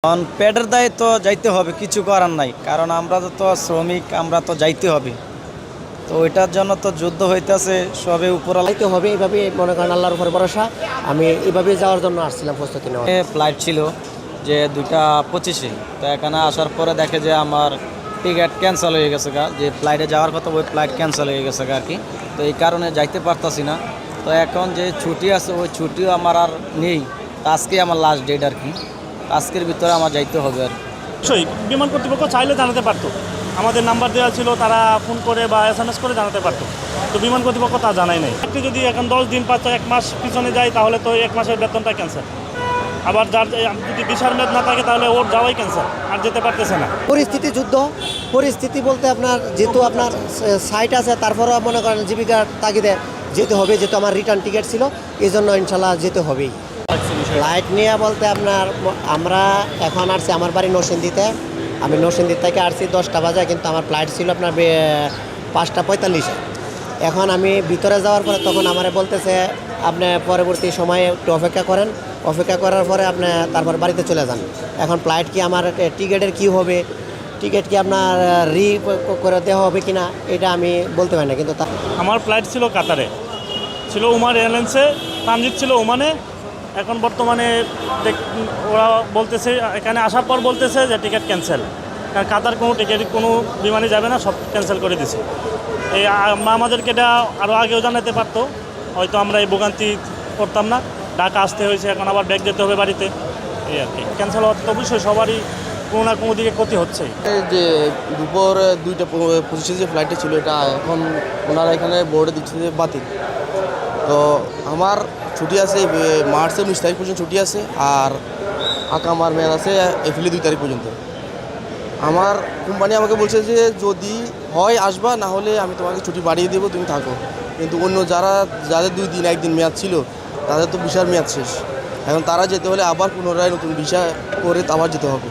কারণ পেটের দায়ে তো যাইতে হবে, কিছু করার নাই, কারণ আমরা তো শ্রমিক, আমরা তো যাইতে হবে। তো ওইটার জন্য তো যুদ্ধ হইতেছে, সবে উপরালা যাইতে হবে এইভাবে মনে করেন আল্লাহর উপর ভরসা। আমি এইভাবে যাওয়ার জন্য আসছিলাম প্রস্তুতি নেওয়া। ফ্লাইট ছিল যে 2টা 25-এ, তো এখানে আসার পরে দেখে যে আমার টিকিট ক্যান্সেল হয়ে গেছে গা, যে ফ্লাইটে যাওয়ার কথা ওই ফ্লাইট ক্যান্সেল হয়ে গেছে গা আর কি। তো এই কারণে যাইতে পারতাছি না। তো এখন যে ছুটি আছে ওই ছুটিও আমার আর নেই। তো আজকে আমার লাস্ট ডেট আর কি, আজকের ভিতরে আমার যাইতে হবে আর কি। অবশ্যই বিমান কর্তৃপক্ষ চাইলে জানাতে পারতো, আমাদের নাম্বার দেওয়া ছিল, তারা ফোন করে বা SMS করে জানাতে পারতো, তো বিমান কর্তৃপক্ষ তা জানাই নাই। একটু যদি এখন 10 দিন 1 মাস পিছনে যায় তাহলে তো 1 মাসের বেতনটা ক্যান্সেল। আবার যার যদি ভিসার মেয়াদ না থাকে তাহলে ওর যাওয়াই ক্যান্সেল, আর যেতে পারতেছে না। পরিস্থিতি যুদ্ধ পরিস্থিতি বলতে আপনার যেহেতু আপনার সাইট আছে, তারপরেও মনে করেন জীবিকার তাগিদে যেতে হবে, যেহেতু আমার রিটার্ন টিকিট ছিল, এই জন্য ইনশাল্লাহ যেতে হবেই। ফ্লাইট নিয়ে বলতে আপনার আমরা এখন আসছি, আমার বাড়ি নরসিংদীতে। আমি নরসিংদী থেকে আসছি 10টা বাজে, কিন্তু আমার ফ্লাইট ছিল আপনার 5টা 45-এ। এখন আমি ভিতরে যাওয়ার পরে তখন আমারে বলতেছে আপনি পরবর্তী সময়ে একটু অপেক্ষা করেন, অপেক্ষা করার পরে আপনি তারপর বাড়িতে চলে যান। এখন ফ্লাইট কি আমার টিকিটের কি হবে, টিকিট কি আপনার করে দেওয়া হবে কি না, এটা আমি বলতে পারি না। কিন্তু আমার ফ্লাইট ছিল কাতারে, ছিল ওমান এয়ারলাইন্সে, ট্রানজিট ছিল ওমানে। এখন বর্তমানে ওরা বলতেছে, এখানে আসার পর বলতেছে যে টিকিট ক্যান্সেল, কারণ কাতার কোনো টিকিট কোনো বিমানে যাবে না, সব ক্যান্সেল করে দিছে। এই আমাদেরকে এটা আরও আগেও জানাতে পারতো, হয়তো আমরা এই ভোগান্তি করতাম না। ঢাকা আসতে হয়েছে, এখন আবার ব্যাগ যেতে হবে বাড়িতে, এই আর কি। ক্যান্সেল হওয়ার তো অবশ্যই সবারই কোনো না কোনো দিকে ক্ষতি হচ্ছেই। যে দুপুর 2টা 25 যে ফ্লাইটটা ছিল, এটা এখন ওনারা এখানে বোর্ডে দিচ্ছে যে বাতিল। তো আমার ছুটি আছে মার্চের 19 তারিখ পর্যন্ত ছুটি আছে, আর আমার মেয়াদ আছে এপ্রিলের 2 তারিখ পর্যন্ত। আমার কোম্পানি আমাকে বলছে যে যদি হয় আসবা, না হলে আমি তোমাকে ছুটি বাড়িয়ে দেবো, তুমি থাকো। কিন্তু অন্য যাদের 2 দিন 1 দিন মেয়াদ ছিল, তাদের তো ভিসার মেয়াদ শেষ। এখন তারা যেতে হলে আবার পুনরায় নতুন ভিসা করে আবার যেতে হবে।